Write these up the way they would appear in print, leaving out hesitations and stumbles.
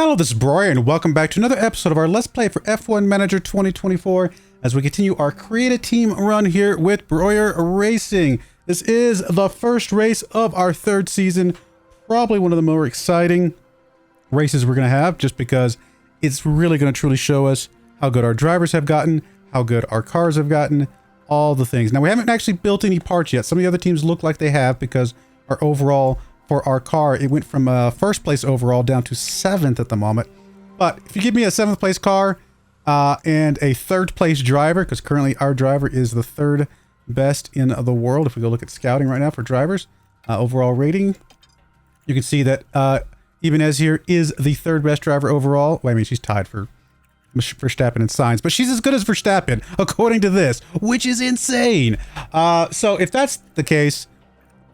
Hello, this is Broyar, and welcome back to another episode of our Let's Play for F1 Manager 2024 as we continue our Create a Team run here with Broyar Racing. This is the first race of our third season, probably one of the more exciting races we're going to have, just because it's really going to truly show us how good our drivers have gotten, how good our cars have gotten, all the things. Now, we haven't actually built any parts yet. Some of the other teams look like they have because our overall for our car, it went from first place overall down to 7th at the moment. But if you give me a 7th place car and a 3rd place driver, because currently our driver is the 3rd best in the world. If we go look at scouting right now for drivers, overall rating, you can see that Ibanez here is the 3rd best driver overall. Well, I mean, she's tied for Verstappen and Sainz, but she's as good as Verstappen, according to this, which is insane. So if that's the case,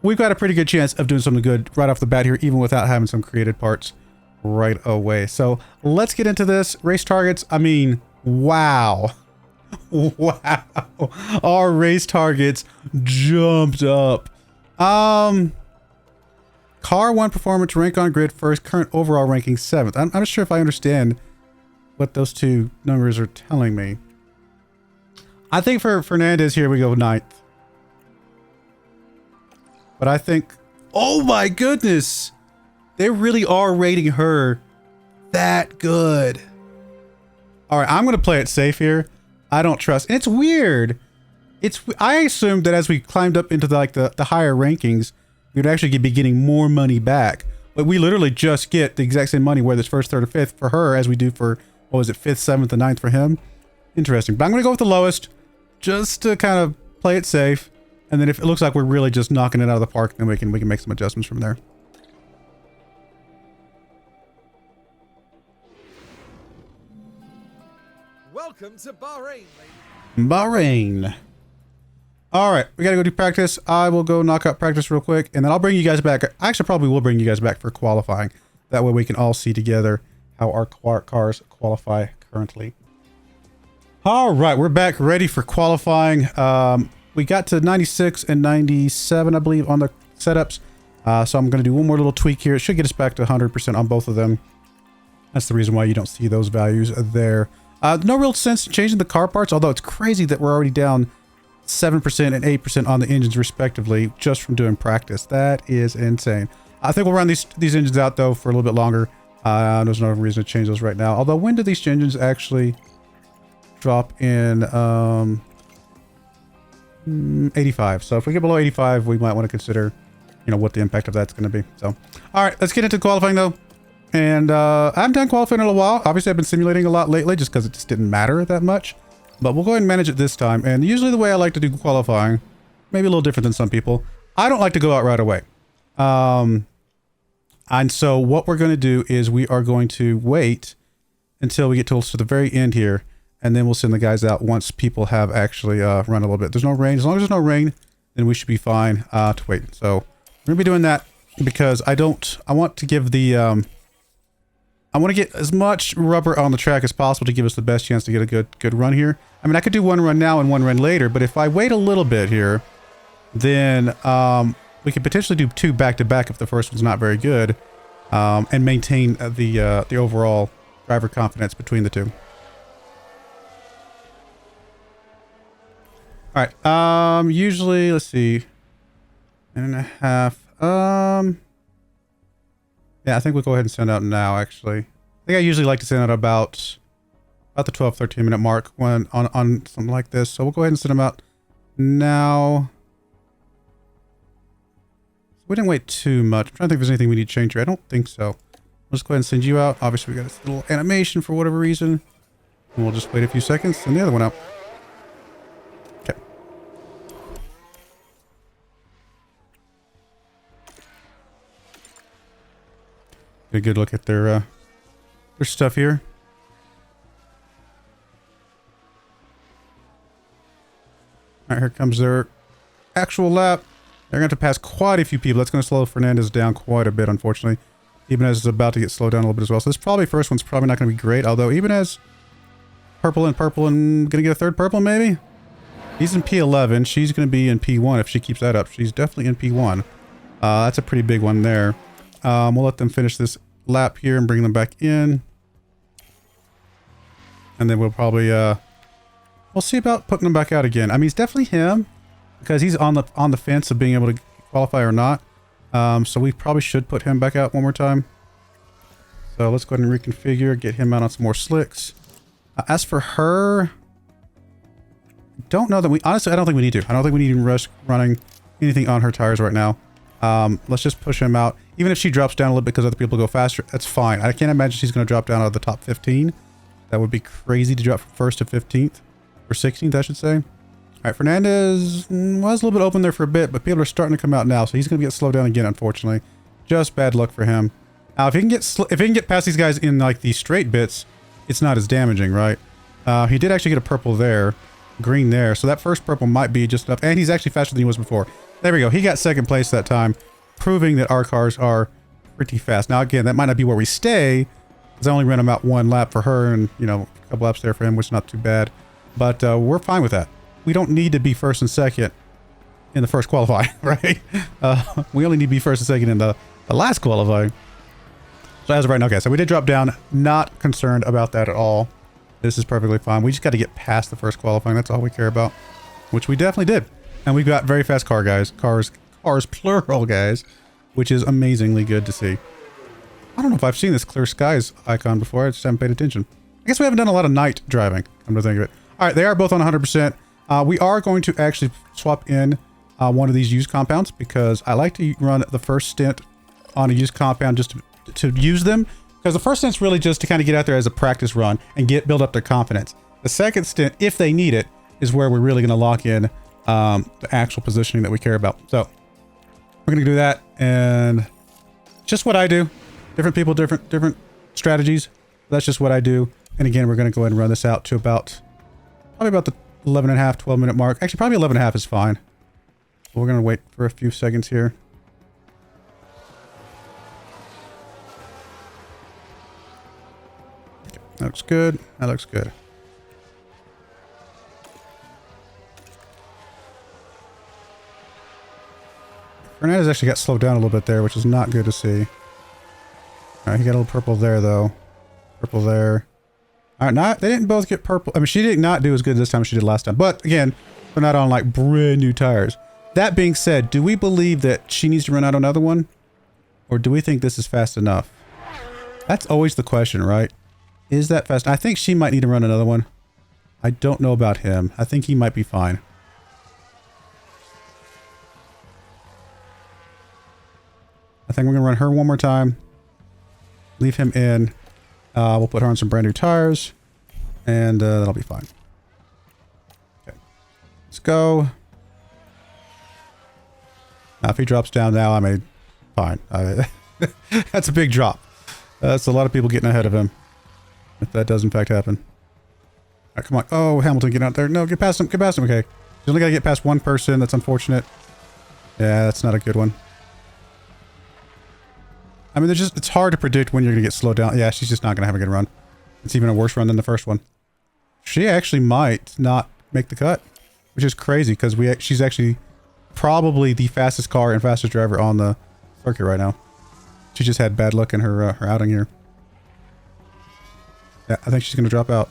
we've got a pretty good chance of doing something good right off the bat here, even without having some created parts right away. So let's get into this. Race targets, I mean, wow. Wow. Our race targets jumped up. Car 1 performance, rank on grid 1st, current overall ranking 7th. I'm not sure if I understand what those two numbers are telling me. I think for Fernandez here, we go 9th. But I think, oh my goodness, they really are rating her that good. All right, I'm going to play it safe here. I don't trust. And it's weird. I assumed that as we climbed up into the higher rankings, we'd actually be getting more money back. But we literally just get the exact same money, whether it's 1st, 3rd, or 5th for her as we do for, what was it, 5th, 7th, and 9th for him. Interesting. But I'm going to go with the lowest just to kind of play it safe. And then if it looks like we're really just knocking it out of the park, then we can make some adjustments from there. Welcome to Bahrain, ladies. Bahrain. All right, we got to go do practice. I will go knock out practice real quick, and then I'll bring you guys back. I actually probably will bring you guys back for qualifying. That way we can all see together how our cars qualify currently. All right, we're back ready for qualifying. We got to 96 and 97, I believe, on the setups. So I'm going to do one more little tweak here. It should get us back to 100% on both of them. That's the reason why you don't see those values there. No real sense in changing the car parts, although it's crazy that we're already down 7% and 8% on the engines respectively just from doing practice. That is insane. I think we'll run these engines out, though, for a little bit longer. There's no reason to change those right now. Although, when do these engines actually drop in? 85. So if we get below 85, we might want to consider, you know, what the impact of that's going to be. So, all right, let's get into qualifying though. And I haven't done qualifying in a while. Obviously, I've been simulating a lot lately just because it just didn't matter that much. But we'll go ahead and manage it this time. And usually the way I like to do qualifying, maybe a little different than some people, I don't like to go out right away. And so what we're going to do is we are going to wait until we get to the very end here. And then we'll send the guys out once people have actually run a little bit. There's no rain. As long as there's no rain, then we should be fine to wait. So we're going to be doing that because I want to give the, I want to get as much rubber on the track as possible to give us the best chance to get a good run here. I mean, I could do one run now and one run later, but if I wait a little bit here, then we could potentially do 2 back-to-back if the first one's not very good, and maintain the overall driver confidence between the two. All right, usually, let's see, 1.5. Yeah, I think we'll go ahead and send out now, actually. I think I usually like to send out about the 12, 13 minute mark when on something like this. So we'll go ahead and send them out now. We didn't wait too much. I'm trying to think if there's anything we need to change here. I don't think so. Let's go ahead and send you out. Obviously, we got this little animation for whatever reason. And we'll just wait a few seconds, send the other one out. Get a good look at their stuff here. All right, here comes their actual lap. They're going to pass quite a few people. That's going to slow Fernandez down quite a bit, unfortunately. Ibanez is about to get slowed down a little bit as well. So this first one's probably not going to be great. Although Ibanez, purple and going to get a 3rd purple maybe? He's in P11. She's going to be in P1 if she keeps that up. She's definitely in P1. That's a pretty big one there. We'll let them finish this lap here and bring them back in. And then we'll probably, we'll see about putting them back out again. I mean, it's definitely him because he's on the fence of being able to qualify or not. So we probably should put him back out one more time. So let's go ahead and reconfigure, get him out on some more slicks. As for her, don't know that we, honestly, I don't think we need to. I don't think we need to rush running anything on her tires right now. Let's just push him out. Even if she drops down a little bit because other people go faster, that's fine. I can't imagine she's going to drop down out of the top 15. That would be crazy to drop from 1st to 15th. Or 16th, I should say. All right, Fernandez was a little bit open there for a bit, but people are starting to come out now, so he's going to get slowed down again, unfortunately. Just bad luck for him. Now, if he can get past these guys in like the straight bits, it's not as damaging, right? He did actually get a purple there, green there, so that first purple might be just enough, and he's actually faster than he was before. There we go. He got second place that time, proving that our cars are pretty fast. Now, again, that might not be where we stay, because I only ran him out one lap for her, and you know, a couple laps there for him, which is not too bad. But we're fine with that. We don't need to be first and second in the first qualifying, right? We only need to be first and second in the last qualifying. So as of right now, okay, so we did drop down. Not concerned about that at all. This is perfectly fine. We just got to get past the first qualifying. That's all we care about, which we definitely did. And we've got very fast cars plural, guys, which is amazingly good to see. I don't know if I've seen this clear skies icon before. I just haven't paid attention. I guess we haven't done a lot of night driving, come to think of it. All right, they are both on 100%. We are going to actually swap in one of these used compounds because I like to run the first stint on a used compound just to use them. Because the first stint's really just to kind of get out there as a practice run and build up their confidence. The second stint, if they need it, is where we're really going to lock in the actual positioning that we care about. So we're going to do that, and just what I do. Different people, different strategies. That's just what I do. And again, we're going to go ahead and run this out to probably about the 11 and a half, 12 minute mark. Actually, probably 11 and a half is fine. We're going to wait for a few seconds here. Okay, that looks good. That looks good. Fernandez actually got slowed down a little bit there, which is not good to see. All right, he got a little purple there, though. Purple there. All right, they didn't both get purple. I mean, she did not do as good this time as she did last time. But again, they're not on like brand new tires. That being said, do we believe that she needs to run out another one? Or do we think this is fast enough? That's always the question, right? Is that fast? I think she might need to run another one. I don't know about him. I think he might be fine. I think we're going to run her one more time. Leave him in. We'll put her on some brand new tires. And that'll be fine. Okay. Let's go. Now, if he drops down now, I mean, fine. That's a big drop. That's a lot of people getting ahead of him. If that does in fact happen. All right, come on. Oh, Hamilton, get out there. No, get past him. Get past him. Okay. You only got to get past one person. That's unfortunate. Yeah, that's not a good one. I mean, it's hard to predict when you're going to get slowed down. Yeah, she's just not going to have a good run. It's even a worse run than the first one. She actually might not make the cut, which is crazy because she's actually probably the fastest car and fastest driver on the circuit right now. She just had bad luck in her outing here. Yeah, I think she's going to drop out.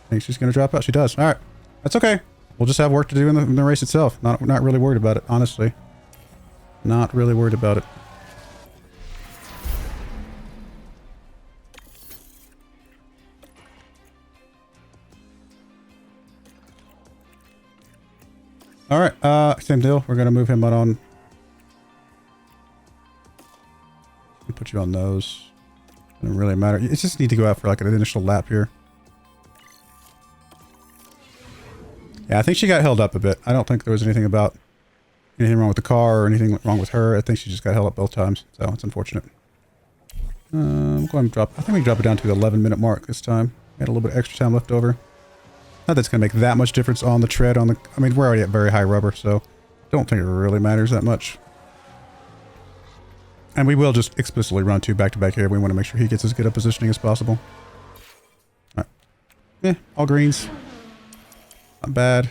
I think she's going to drop out. She does. All right. That's okay. We'll just have work to do in the race itself. Not really worried about it, honestly. Not really worried about it. All right, same deal. We're going to move him out on. Put you on those. Doesn't really matter. You just need to go out for like an initial lap here. Yeah, I think she got held up a bit. I don't think there was anything wrong with the car or anything wrong with her. I think she just got held up both times, so it's unfortunate. I'm going to drop. I think we can drop it down to the 11-minute mark this time. Had a little bit of extra time left over. Not that it's going to make that much difference on the tread. I mean, we're already at very high rubber, so don't think it really matters that much. And we will just explicitly run two back-to-back here. We want to make sure he gets as good a positioning as possible. All right. Yeah, all greens. Not bad.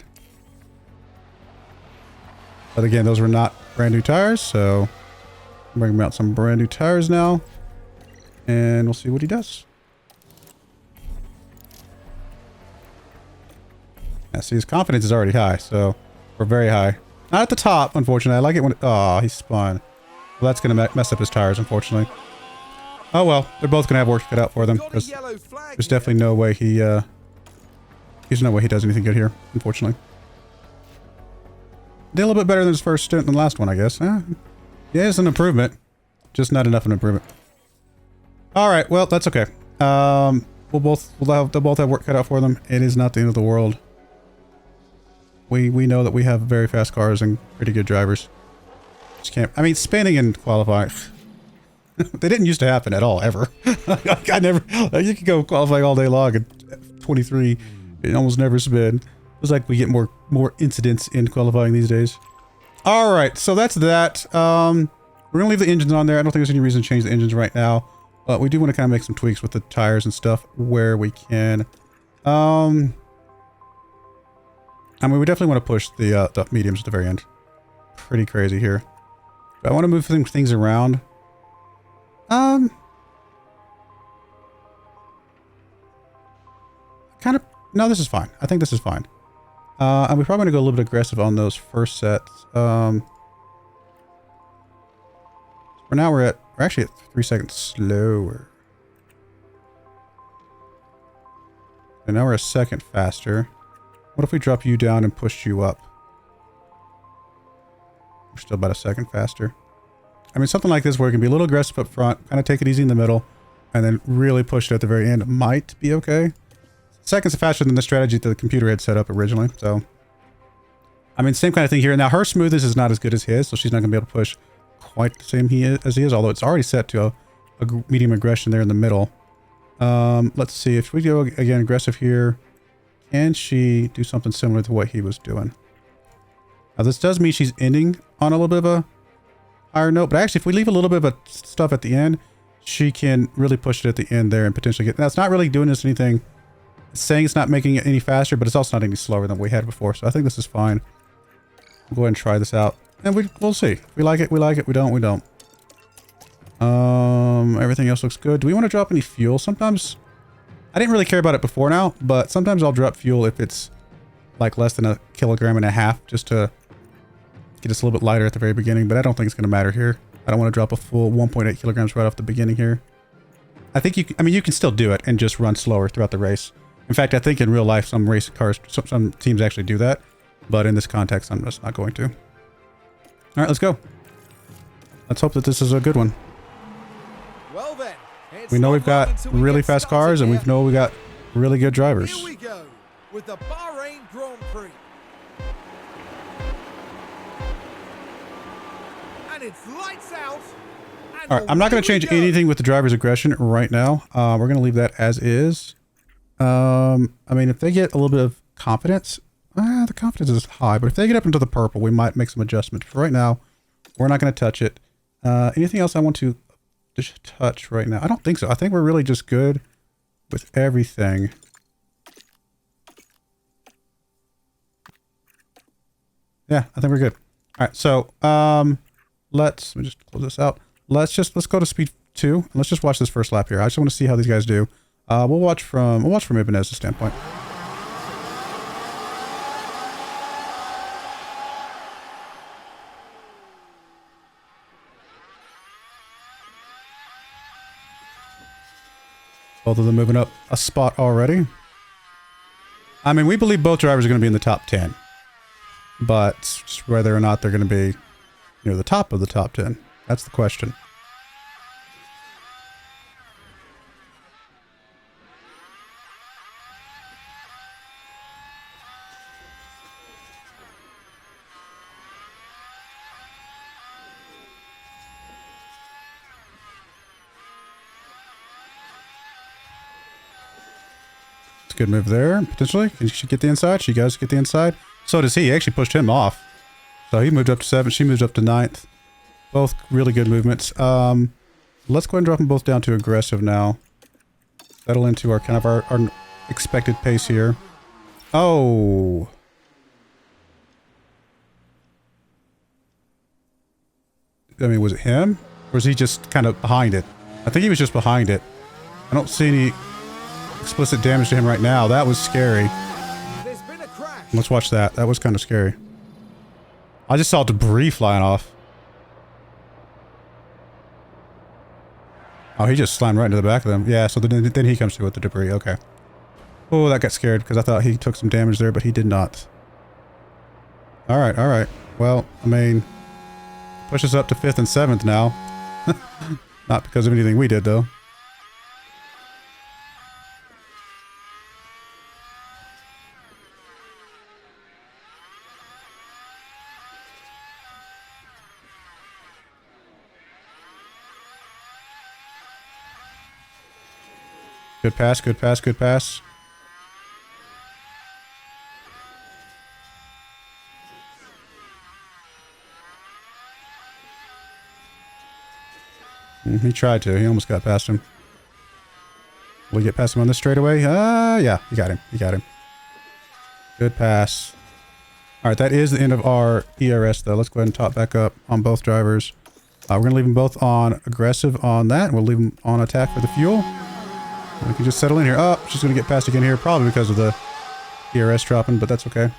But again, those were not brand new tires, so bring out some brand new tires now. And we'll see what he does. Yeah, see, his confidence is already high, so we're very high. Not at the top, unfortunately. I like it when... Oh, he spun. Well, that's going to mess up his tires, unfortunately. Oh, well. They're both going to have work cut out for them. Because there's definitely no way he... There's no way he does anything good here, unfortunately. Did a little bit better than his first stint than the last one, I guess. Yeah, it's an improvement. Just not enough of an improvement. Alright, well, that's okay. They'll both have work cut out for them. It is not the end of the world. We know that we have very fast cars and pretty good drivers. Just can't... I mean, spinning in qualifying... they didn't used to happen at all, ever. I never... You could go qualifying all day long at 23. It almost never spin. It's like we get more incidents in qualifying these days. Alright, so that's that. We're gonna leave the engines on there. I don't think there's any reason to change the engines right now. But we do want to kind of make some tweaks with the tires and stuff where we can. I mean, we definitely want to push the mediums at the very end. Pretty crazy here. But I want to move some things around. Kind of... No, this is fine. I think this is fine. And we're probably going to go a little bit aggressive on those first sets. For now we're actually at 3 seconds slower. And now we're a second faster. What if we drop you down and push you up? We're still about a second faster. I mean, something like this where it can be a little aggressive up front, kind of take it easy in the middle, and then really push it at the very end might be okay. Seconds faster than the strategy that the computer had set up originally, so... I mean, same kind of thing here. Now, her smoothness is not as good as his, so she's not going to be able to push quite the same as he is, although it's already set to a medium aggression there in the middle. Let's see, if we go, again, aggressive here, can she do something similar to what he was doing? Now, this does mean she's ending on a little bit of a higher note, but actually, if we leave a little bit of stuff at the end, she can really push it at the end there and potentially get... Now, it's not really doing us anything... It's saying it's not making it any faster, but it's also not any slower than we had before, so I think this is fine. We'll go ahead and try this out. And we'll see. If we like it, we like it. We don't, we don't. Everything else looks good. Do we want to drop any fuel? Sometimes... I didn't really care about it before now, but sometimes I'll drop fuel if it's like less than 1.5 kilograms, just to get us a little bit lighter at the very beginning, but I don't think it's going to matter here. I don't want to drop a full 1.8 kilograms right off the beginning here. I think you can still do it and just run slower throughout the race. In fact, I think in real life, some race cars, some teams actually do that. But in this context, I'm just not going to. All right, let's go. Let's hope that this is a good one. Well then, we know we've got really fast cars, and we know we got really good drivers. Here we go with the Bahrain Grand Prix. And it's lights out. All right, I'm not going to change anything with the driver's aggression right now. We're going to leave that as is. I mean, if they get a little bit of confidence, the confidence is high, but if they get up into the purple, we might make some adjustments. For right now, we're not going to touch it. Anything else I want to just touch right now? I don't think so. I think we're really just good with everything. Yeah, I think we're good. All right, so let me just close this out. Let's go to speed 2 and let's just watch this first lap here. I just want to see how these guys do. We'll watch from Ibanez's standpoint. Both of them moving up a spot already. I mean, we believe both drivers are going to be in the top 10. But just whether or not they're going to be near the top of the top 10. That's the question. Good move there, potentially. Can she get the inside? She does get the inside. So does he. He actually pushed him off. So he moved up to 7th. She moved up to 9th. Both really good movements. Let's go ahead and drop them both down to aggressive now. Settle into our kind of our expected pace here. Oh. I mean, was it him? Or was he just kind of behind it? I think he was just behind it. I don't see any explicit damage to him right now. That was scary. There's been a crash. Let's watch that. That was kind of scary. I just saw debris flying off. Oh, he just slammed right into the back of them. Yeah, so then he comes through with the debris. Okay. Oh, that got scared because I thought he took some damage there, but he did not. Alright, alright. Well, I mean, push us up to 5th and 7th now. Not because of anything we did, though. Good pass, good pass, good pass. He tried to. He almost got past him. Will we get past him on this straightaway? Yeah. You got him. You got him. Good pass. All right, that is the end of our ERS, though. Let's go ahead and top back up on both drivers. We're going to leave them both on aggressive on that. We'll leave them on attack for the fuel. We can just settle in here. Oh, she's going to get past again here, probably because of the ERS dropping, but that's okay.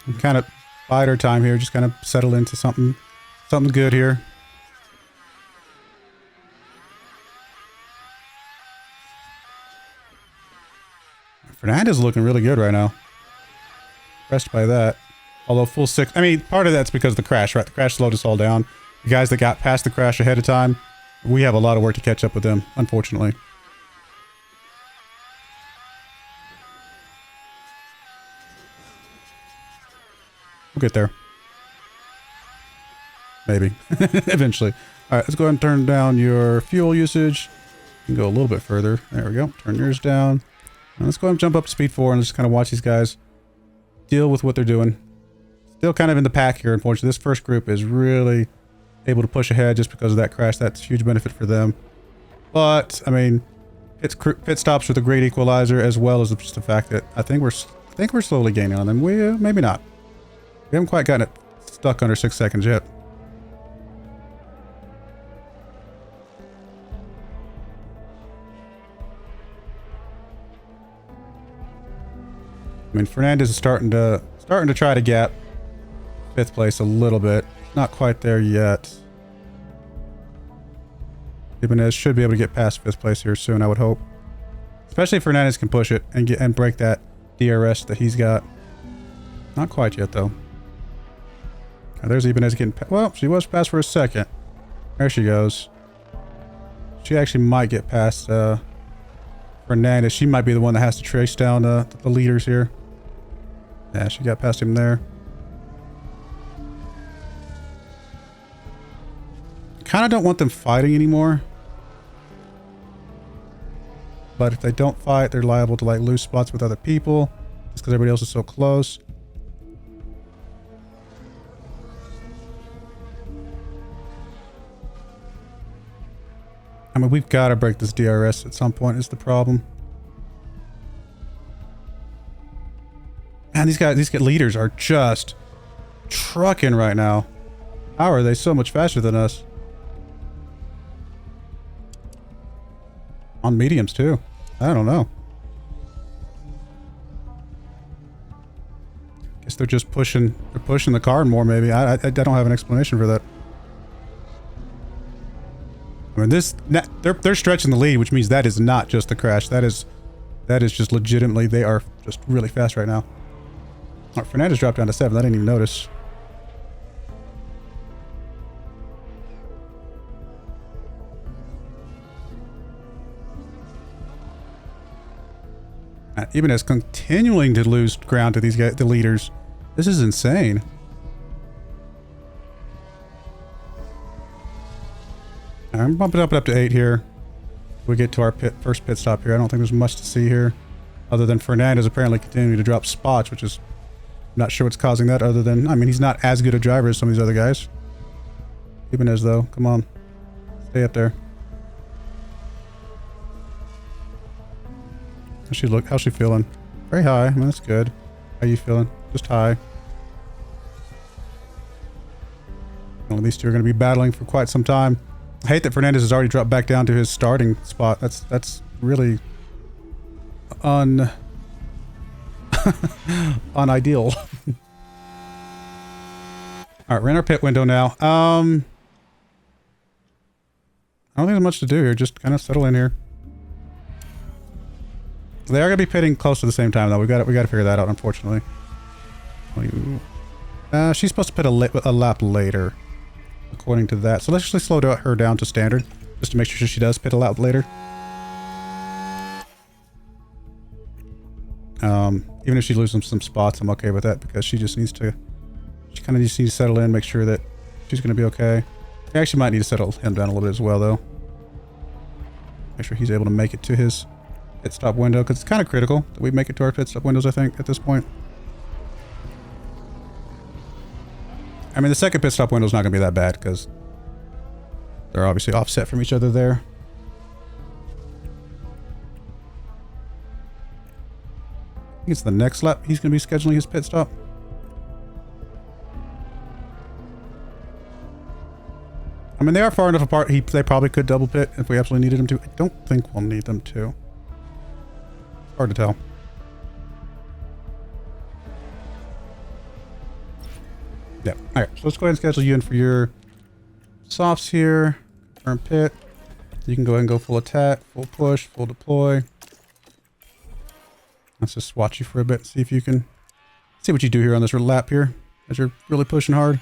We kind of bide our time here, just kind of settle into something good here. Fernandez is looking really good right now. Impressed by that. Although full 6, I mean, part of that's because of the crash, right? The crash slowed us all down. The guys that got past the crash ahead of time, we have a lot of work to catch up with them, unfortunately. We'll get there. Maybe. Eventually. Alright, let's go ahead and turn down your fuel usage. You can go a little bit further. There we go. Turn yours down. And let's go ahead and jump up to speed 4 and just kind of watch these guys deal with what they're doing. Still kind of in the pack here, unfortunately. This first group is really able to push ahead just because of that crash. That's a huge benefit for them. But, I mean, it's pit stops with a great equalizer, as well as just the fact that I think we're slowly gaining on them. Maybe not. We haven't quite gotten it stuck under 6 seconds yet. I mean, Fernandez is starting to try to gap 5th place a little bit. Not quite there yet. Ibanez should be able to get past 5th place here soon, I would hope. Especially if Fernandez can push it and break that DRS that he's got. Not quite yet, though. There's Ibanez getting past. Well, she was past for a second. There she goes. She actually might get past Fernandez. She might be the one that has to trace down the leaders here. Yeah, she got past him there. Kind of don't want them fighting anymore. But if they don't fight, they're liable to like lose spots with other people. Just because everybody else is so close. I mean, we've got to break this DRS at some point is the problem. Man, these leaders are just trucking right now. How are they so much faster than us? On mediums too. I don't know. Guess they're just pushing the car more maybe. I don't have an explanation for that. I mean, they're stretching the lead, which means that is not just a crash. That is just legitimately, they are just really fast right now. All right, Fernandez dropped down to 7th. I didn't even notice. Ibanez continuing to lose ground to these guys, the leaders. This is insane. I'm bumping up to 8 here. We get to our first pit stop here. I don't think there's much to see here, other than Fernandez apparently continuing to drop spots, which is not sure what's causing that. Other than, I mean, he's not as good a driver as some of these other guys. Ibanez though, come on, stay up there. How's she feeling? Very high. I mean, that's good. How you feeling? Just high. Well, these two are going to be battling for quite some time. I hate that Fernandez has already dropped back down to his starting spot. That's really unideal. Alright, we're in our pit window now. I don't think there's much to do here. Just kind of settle in here. They are going to be pitting close to the same time, though. We got to figure that out, unfortunately. She's supposed to pit a lap later, according to that. So let's actually slow her down to standard, just to make sure she does pit a lap later. Even if she loses some spots, I'm okay with that, because she just needs to... She kind of just needs to settle in, make sure that she's going to be okay. We actually might need to settle him down a little bit as well, though. Make sure he's able to make it to his pit stop window, because it's kind of critical that we make it to our pit stop windows, I think, at this point. I mean, the second pit stop window is not going to be that bad, because they're obviously offset from each other there. I think it's the next lap he's going to be scheduling his pit stop. I mean, they are far enough apart. They probably could double pit if we absolutely needed them to. I don't think we'll need them to. It's hard to tell. Yeah. All right. So let's go ahead and schedule you in for your softs here. Confirm pit. You can go ahead and go full attack, full push, full deploy. Let's just watch you for a bit. See if you can see what you do here on this lap here as you're really pushing hard.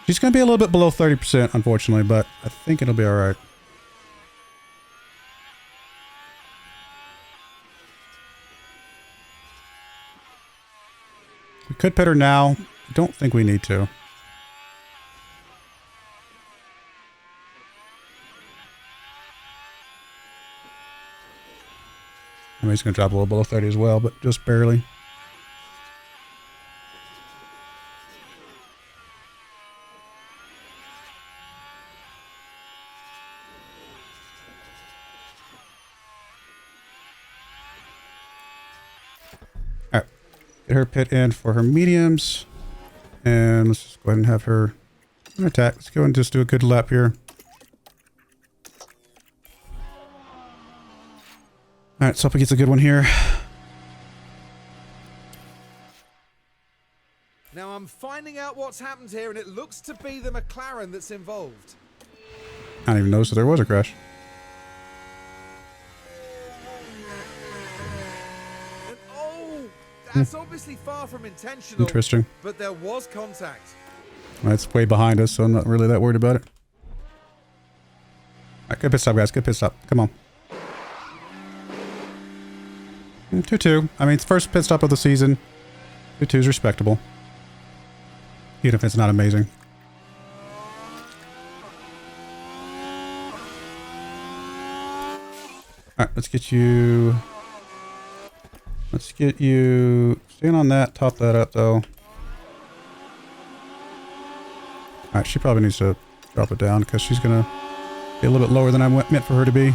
She's going to be a little bit below 30%, unfortunately, but I think it'll be all right. We could pit her now. I don't think we need to. I mean, he's going to drop a little below 30 as well, but just barely. Alright. Get her pit in for her mediums. And let's just go ahead and have her attack. Let's go and just do a good lap here. Alright, so hope he gets a good one here. Now I'm finding out what's happened here, and it looks to be the McLaren that's involved. I didn't even notice that there was a crash. And oh, that's obviously far from intentional. Interesting. But there was contact. That's way behind us, so I'm not really that worried about it. Alright, good pit stop, guys. Good pit stop. Come on. 2-2. I mean, it's first pit stop of the season. 2-2 is respectable. Even if it's not amazing. Alright, let's get you... Let's get you... Staying on that. Top that up, though. Alright, she probably needs to drop it down, because she's going to be a little bit lower than I meant for her to be.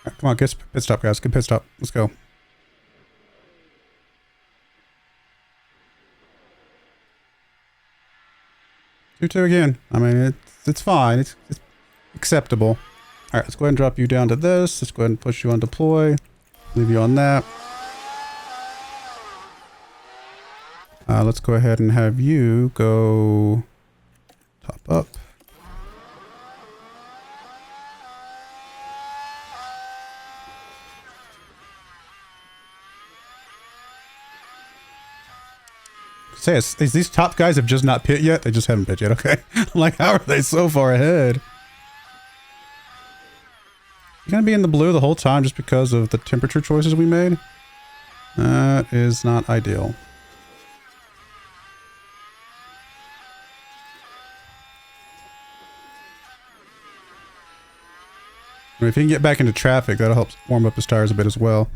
Right, come on, get pit stop, guys. Good pit stop. Let's go. Two again. I mean, it's fine. It's acceptable. All right, let's go ahead and drop you down to this. Let's go ahead and push you on deploy. Leave you on that. Let's go ahead and have you go top up. Say, these top guys have just not pit yet? They just haven't pit yet, okay. Like, how are they so far ahead? You're gonna be in the blue the whole time just because of the temperature choices we made? That is not ideal. I mean, if he can get back into traffic, that'll help warm up his tires a bit as well.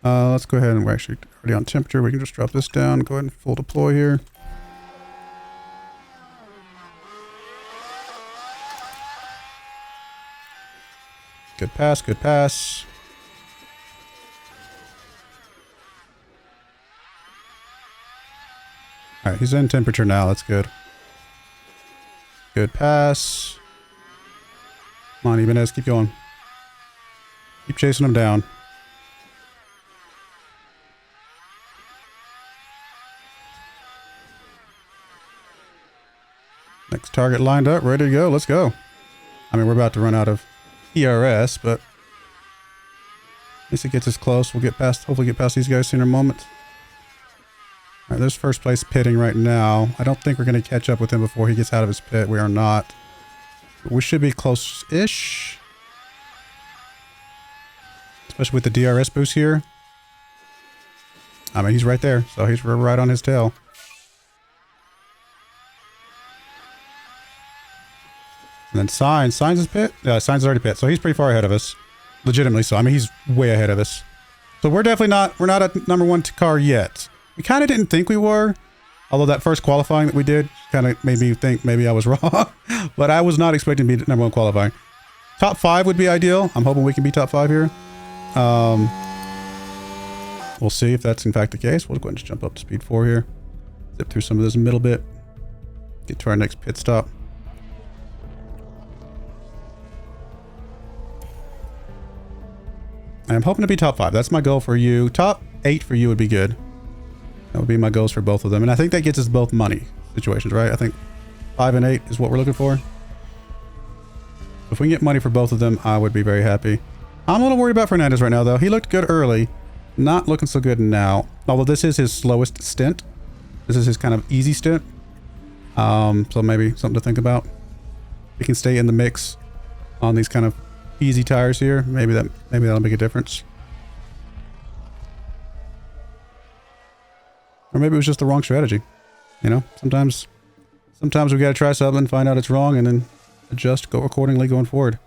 Let's go ahead and we're actually already on temperature. We can just drop this down. Go ahead and full deploy here. Good pass, good pass. Alright, he's in temperature now. That's good. Good pass. Come on, Ibanez, keep going. Keep chasing him down. Next target lined up, ready to go. Let's go. I mean, we're about to run out of ERS, but at least it gets us close. We'll get past, hopefully get past these guys soon in a moment. All right, there's first place pitting right now. I don't think we're going to catch up with him before he gets out of his pit. We are not. We should be close-ish. Especially with the DRS boost here. I mean, he's right there, so he's right on his tail. And then Signs is pit? Yeah, Signs is already pit, so he's pretty far ahead of us. Legitimately so. I mean, he's way ahead of us. So we're definitely not, we're not a number one car yet. We kind of didn't think we were. Although that first qualifying that we did kind of made me think maybe I was wrong. But I was not expecting to be number one qualifying. Top 5 would be ideal. I'm hoping we can be top 5 here. We'll see if that's in fact the case. We'll go ahead and just jump up to speed 4 here. Zip through some of this middle bit. Get to our next pit stop. I'm hoping to be top 5. That's my goal for you. Top 8 for you would be good. That would be my goals for both of them. And I think that gets us both money situations, right? I think 5 and 8 is what we're looking for. If we can get money for both of them, I would be very happy. I'm a little worried about Fernandez right now, though. He looked good early. Not looking so good now. Although this is his slowest stint. This is his kind of easy stint. So maybe something to think about. He can stay in the mix on these kind of easy tires here. Maybe that'll make a difference. Or maybe it was just the wrong strategy. You know, sometimes we gotta try something, find out it's wrong, and then adjust, go accordingly going forward.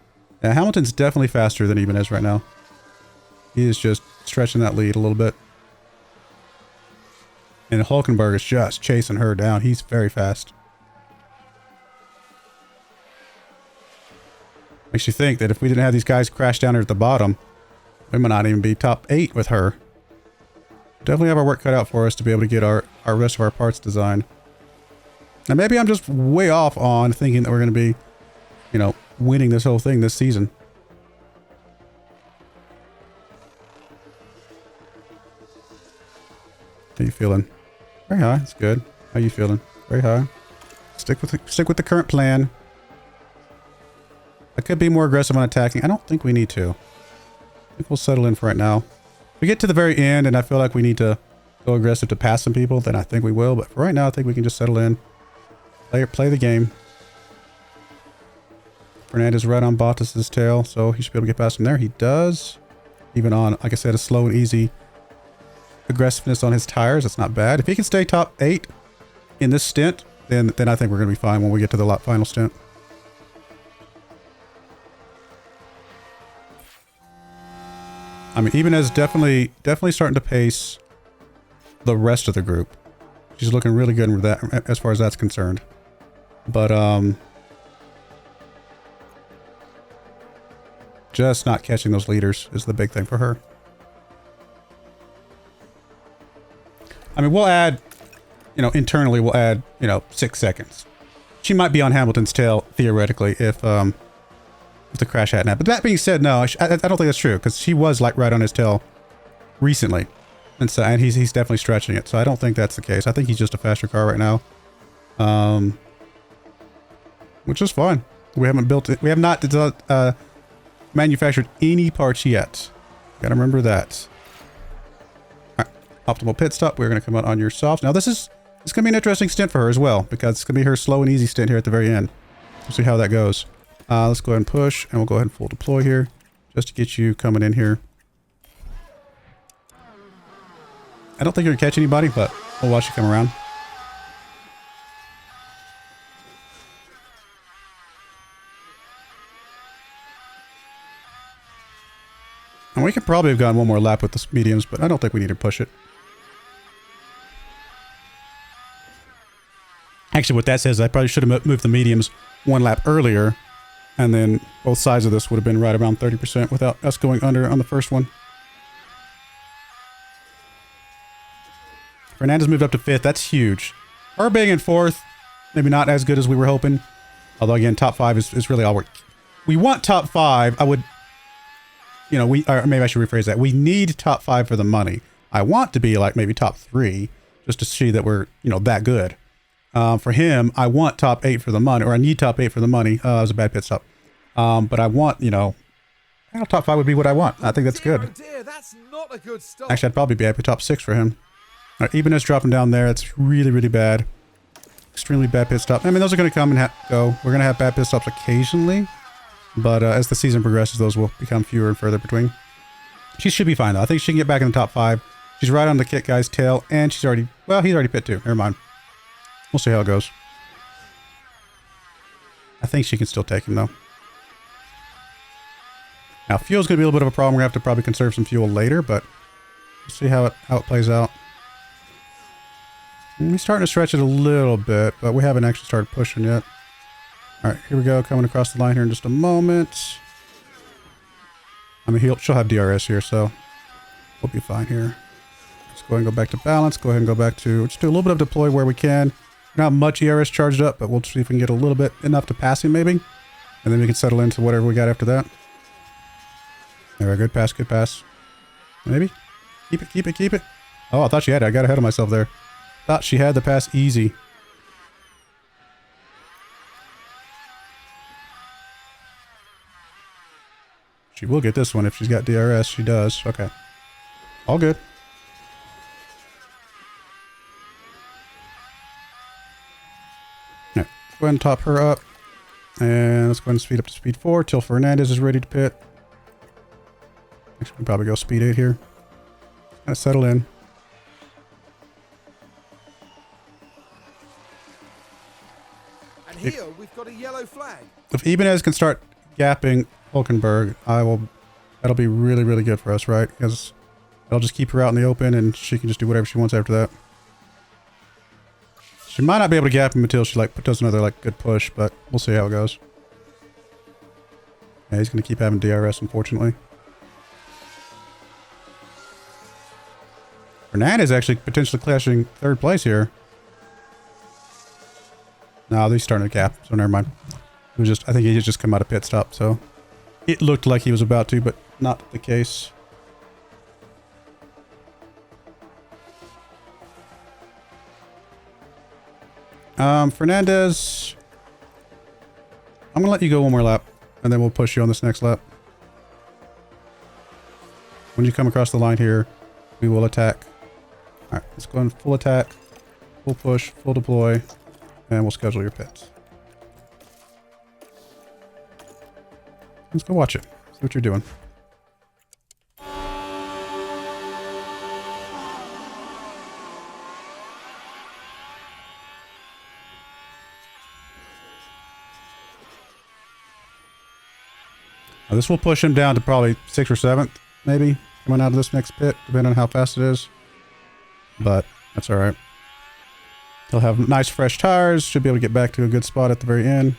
Yeah, Hamilton's definitely faster than Ibanez right now. He is just stretching that lead a little bit. And Hulkenberg is just chasing her down. He's very fast. Makes you think that if we didn't have these guys crash down here at the bottom, we might not even be top 8 with her. Definitely have our work cut out for us to be able to get our rest of our parts designed. And maybe I'm just way off on thinking that we're going to be, you know, winning this whole thing this season. How you feeling? Very high. That's good. How you feeling? Very high. Stick with the current plan. I could be more aggressive on attacking. I don't think we need to. I think we'll settle in for right now. If we get to the very end and I feel like we need to go aggressive to pass some people, then I think we will. But for right now, I think we can just settle in. Play the game. Fernandez right on Bottas's tail, so he should be able to get past him there. He does. Even on, like I said, a slow and easy aggressiveness on his tires. That's not bad. If he can stay top 8 in this stint, then I think we're going to be fine when we get to the final stint. I mean, Ibanez definitely starting to pace the rest of the group. She's looking really good with that as far as that's concerned. But just not catching those leaders is the big thing for her. I mean, we'll add, you know, internally we'll add, you know, 6 seconds. She might be on Hamilton's tail theoretically if the crash hadn't happened. But that being said, no, I don't think that's true because she was like right on his tail recently, and so he's definitely stretching it. So I don't think that's the case. I think he's just a faster car right now, which is fine. We haven't built it. We have not manufactured any parts yet. Gotta remember that. All right, optimal pit stop. We're gonna come out on your softs. Now it's gonna be an interesting stint for her as well because it's gonna be her slow and easy stint here at the very end. We'll see how that goes. Let's go ahead and push, and we'll go ahead and full deploy here, just to get you coming in here. I don't think you're going to catch anybody, but we'll watch you come around. And we could probably have gotten one more lap with the mediums, but I don't think we need to push it. Actually, what that says, I probably should have moved the mediums one lap earlier, and then both sides of this would have been right around 30% without us going under on the first one. Fernandez moved up to 5th. That's huge. Urbang in 4th. Maybe not as good as we were hoping. Although, again, top 5 is really all we want. Top 5. I would... You know, or maybe I should rephrase that. We need top 5 for the money. I want to be like maybe top 3 just to see that we're, you know, that good. For him, I want top 8 for the money, or I need top 8 for the money. That was a bad pit stop. But I want, you know, top 5 would be what I want. I think that's good. Oh dear, that's not a good stop. Actually, I'd probably be happy top 6 for him. All right, Ibanez dropping down there. It's really, really bad. Extremely bad pit stop. I mean, those are going to come and go. We're going to have bad pit stops occasionally. But as the season progresses, those will become fewer and further between. She should be fine, though. I think she can get back in the top 5. She's right on the kit guy's tail, and she's already... Well, he's already pit 2. Never mind. We'll see how it goes. I think she can still take him, though. Now, fuel's going to be a little bit of a problem. We're going to have to probably conserve some fuel later, but we'll see how it plays out. We're starting to stretch it a little bit, but we haven't actually started pushing yet. All right, here we go. Coming across the line here in just a moment. I mean, she'll have DRS here, so we'll be fine here. Let's go ahead and go back to balance. Go ahead and go back to... Just do a little bit of deploy where we can. Not much ERS charged up, but we'll see if we can get a little bit enough to pass him, maybe. And then we can settle into whatever we got after that. There we go. Good pass, good pass. Maybe? Keep it, keep it, keep it. Oh, I thought she had it. I got ahead of myself there. Thought she had the pass easy. She will get this one if she's got DRS. She does. Okay. All good. Alright. Go ahead and top her up. And let's go ahead and speed up to speed 4 till Fernandez is ready to pit. Actually, we can probably go speed 8 here. Kind of settle in. And here we've got a yellow flag. If Ibanez can start gapping Hulkenberg, that'll be really, really good for us, right? Because it'll just keep her out in the open and she can just do whatever she wants after that. She might not be able to gap him until she does another good push, but we'll see how it goes. Yeah, he's going to keep having DRS, unfortunately. Fernandez actually potentially clashing 3rd place here. No, he's starting to gap, so never mind. It was just, I think he had just come out of pit stop, so it looked like he was about to, but not the case. Fernandez, I'm gonna let you go one more lap, and then we'll push you on this next lap. When you come across the line here, we will attack. All right, let's go in full attack, full push, full deploy, and we'll schedule your pits. Let's go watch it. See what you're doing. Now this will push him down to probably 6th or 7th, maybe, coming out of this next pit, depending on how fast it is. But that's all right. He'll have nice fresh tires. Should be able to get back to a good spot at the very end.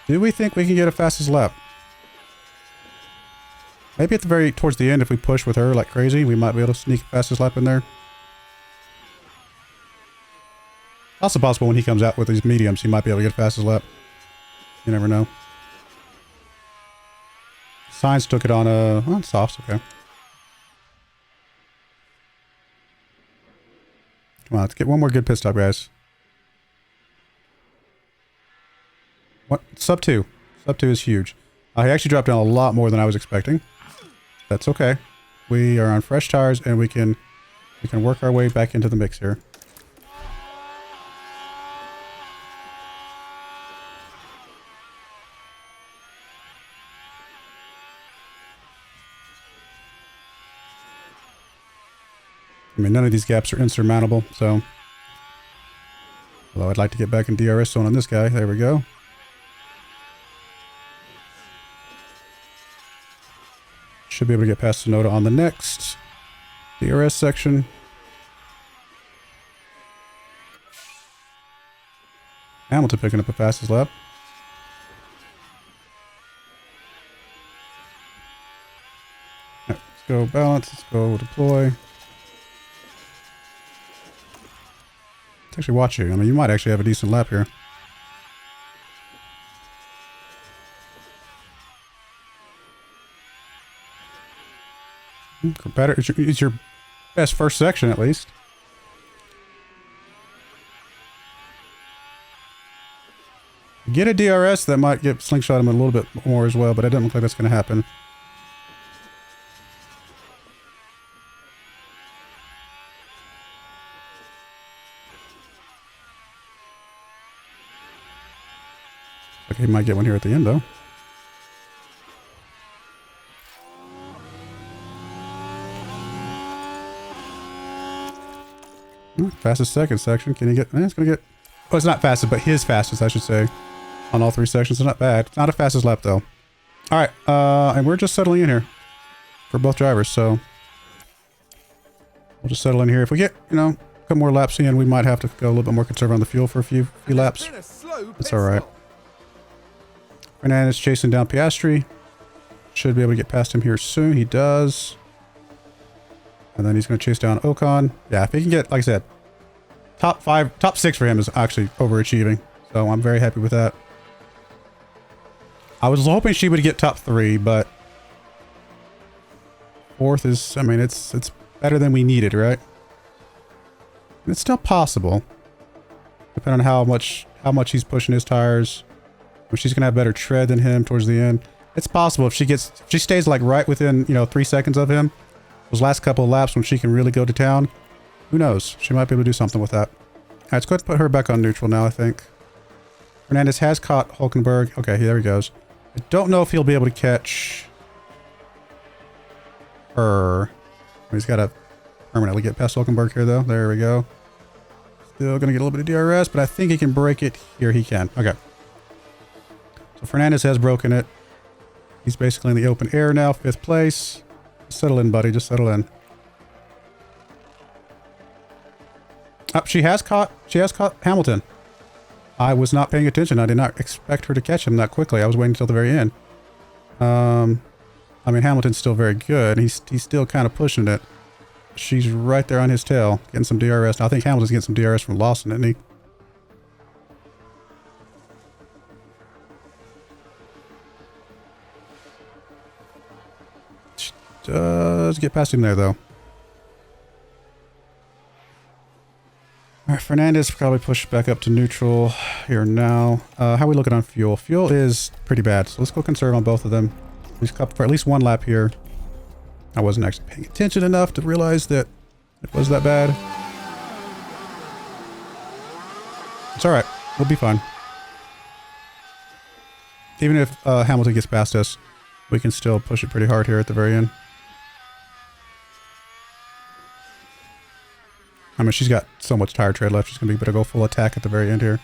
Do we think we can get a fastest lap? Maybe at the towards the end, if we push with her like crazy, we might be able to sneak fastest lap in there. Also possible when he comes out with these mediums, he might be able to get fastest lap. You never know. Sainz took it on softs, okay. Come on, let's get one more good pit stop, guys. What? Sub 2. Sub 2 is huge. He actually dropped down a lot more than I was expecting. That's okay. We are on fresh tires and we can work our way back into the mix here. I mean, none of these gaps are insurmountable, so... Although I'd like to get back in DRS zone on this guy. There we go. Should be able to get past Sonoda on the next DRS section. Hamilton picking up the fastest lap. Right, let's go balance. Let's go deploy. Let's actually watch you. I mean, you might actually have a decent lap here. Better. It's your best first section, at least. Get a DRS, that might get slingshot him a little bit more as well, but it doesn't look like that's going to happen. Okay, he might get one here at the end, though. Fastest second section. Can he get... it's going to get... Oh, it's not fastest, but his fastest, I should say. On all 3 sections. It's not bad. Not a fastest lap, though. Alright, and we're just settling in here. For both drivers, so... We'll just settle in here. If we get, you know, a couple more laps in, we might have to go a little bit more conservative on the fuel for a few laps. That's alright. Fernandez chasing down Piastri. Should be able to get past him here soon. He does. And then he's going to chase down Ocon. Yeah, if he can get, like I said, top 6 for him is actually overachieving. So I'm very happy with that. I was hoping she would get top 3, but 4th is, I mean, it's better than we needed, right? And it's still possible, depending on how much he's pushing his tires. If she's gonna have better tread than him towards the end, it's possible if she stays like right within, you know, 3 seconds of him. Those last couple of laps when she can really go to town, who knows? She might be able to do something with that. Alright, let's go ahead and put her back on neutral now, I think. Fernandez has caught Hulkenberg. Okay, there he goes. I don't know if he'll be able to catch her. He's got to permanently get past Hulkenberg here, though. There we go. Still going to get a little bit of DRS, but I think he can break it. Here he can. Okay. So Fernandez has broken it. He's basically in the open air now, 5th place. Settle in, buddy. Just settle in. Oh, she has caught Hamilton. I was not paying attention. I did not expect her to catch him that quickly. I was waiting until the very end. I mean, Hamilton's still very good. He's still kind of pushing it. She's right there on his tail, getting some DRS. Now, I think Hamilton's getting some DRS from Lawson, isn't he? She does get past him there, though. Alright, Fernandez probably pushed back up to neutral here now. How are we looking on fuel? Fuel is pretty bad, so let's go conserve on both of them. We've got for at least 1 lap here. I wasn't actually paying attention enough to realize that it was that bad. It's alright. We'll be fine. Even if Hamilton gets past us, we can still push it pretty hard here at the very end. I mean, she's got so much tire tread left. She's going to be able to go full attack at the very end here.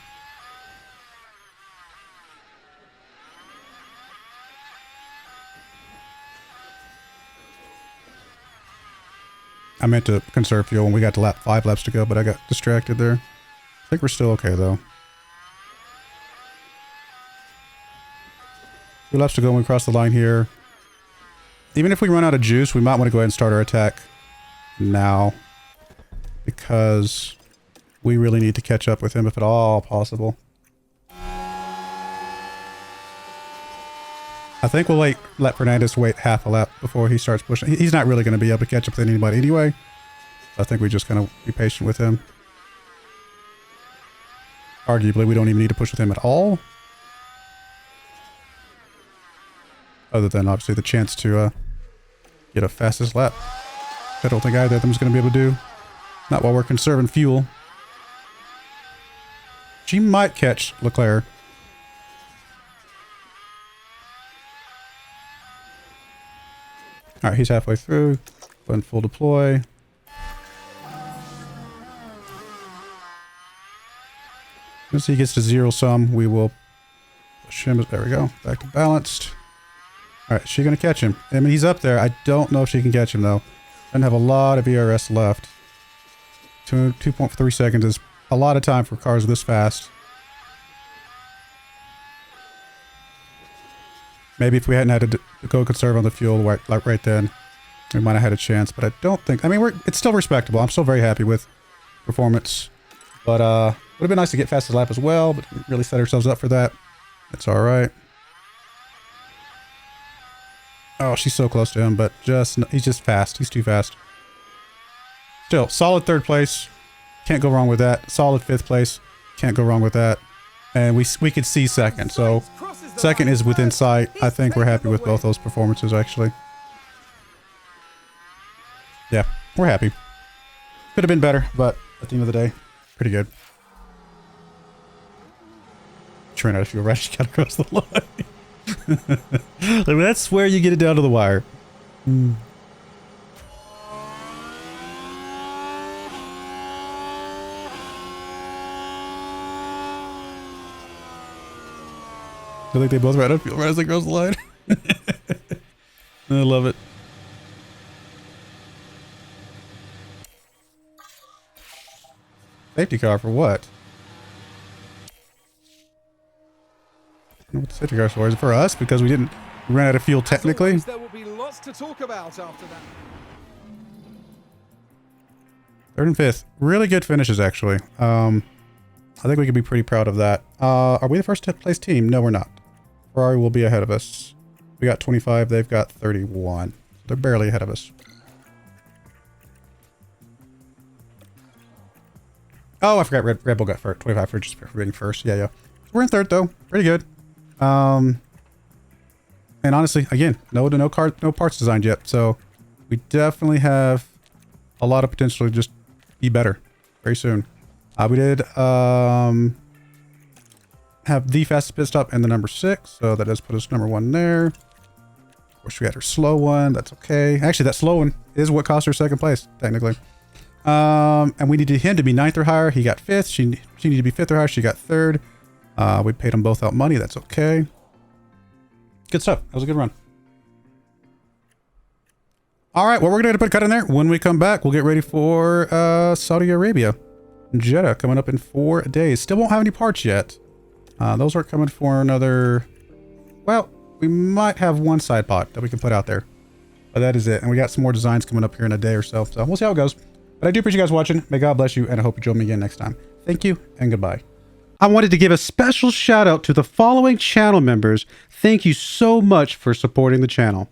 I meant to conserve fuel when we got to 5 laps to go, but I got distracted there. I think we're still okay, though. 2 laps to go when we cross the line here. Even if we run out of juice, we might want to go ahead and start our attack now, because we really need to catch up with him if at all possible. I think we'll let Fernandez wait half a lap before he starts pushing. He's not really going to be able to catch up with anybody anyway. I think we just kind of be patient with him. Arguably, we don't even need to push with him at all. Other than, obviously, the chance to get a fastest lap. I don't think either of them is going to be able to do. Not while we're conserving fuel. She might catch Leclerc. Alright, he's halfway through. Go in full deploy. Once he gets to 0 sum, we will push him. There we go. Back to balanced. All right, is she going to catch him? I mean, he's up there. I don't know if she can catch him, though. Doesn't have a lot of ERS left. 2.3 seconds is a lot of time for cars this fast. Maybe if we hadn't had to go conserve on the fuel right then, we might have had a chance. But I don't think... I mean, it's still respectable. I'm still very happy with performance. But would have been nice to get fastest lap as well, but didn't really set ourselves up for that. That's all right. Oh, she's so close to him, but he's just fast. He's too fast. Still, solid 3rd place. Can't go wrong with that. Solid 5th place. Can't go wrong with that. And we could see 2nd. So 2nd is within sight. I think we're happy with both those performances, actually. Yeah, we're happy. Could have been better, but at the end of the day, pretty good. She ran out of fuel right. She got across the line. Like, that's where you get it down to the wire. I think they both ran out of fuel right as they cross the line. I love it. Safety car for what? I don't know what the safety car for. Is it for us because we ran out of fuel technically? There will be lots to talk about after that. 3rd and 5th. Really good finishes, actually. I think we can be pretty proud of that. Are we the first place team? No, we're not. Ferrari will be ahead of us. We got 25. They've got 31. They're barely ahead of us. Oh, I forgot Red Bull got 25 for just for being first. Yeah. We're in 3rd, though. Pretty good. And honestly, again, no parts designed yet. So we definitely have a lot of potential to just be better very soon. We did have the fastest pit stop and the number 6. So that does put us number 1 there. Of course, we had her slow one. That's okay. Actually, that slow one is what cost her 2nd place, technically. And we needed him to be 9th or higher. He got 5th. She needed to be 5th or higher. She got 3rd. We paid them both out money. That's okay. Good stuff. That was a good run. All right. Well, we're going to put a cut in there. When we come back, we'll get ready for Saudi Arabia. Jeddah coming up in 4 days. Still won't have any parts yet. Those aren't coming for another... Well, we might have one side pot that we can put out there. But that is it. And we got some more designs coming up here in a day or so. So we'll see how it goes. But I do appreciate you guys watching. May God bless you. And I hope you join me again next time. Thank you and goodbye. I wanted to give a special shout out to the following channel members. Thank you so much for supporting the channel.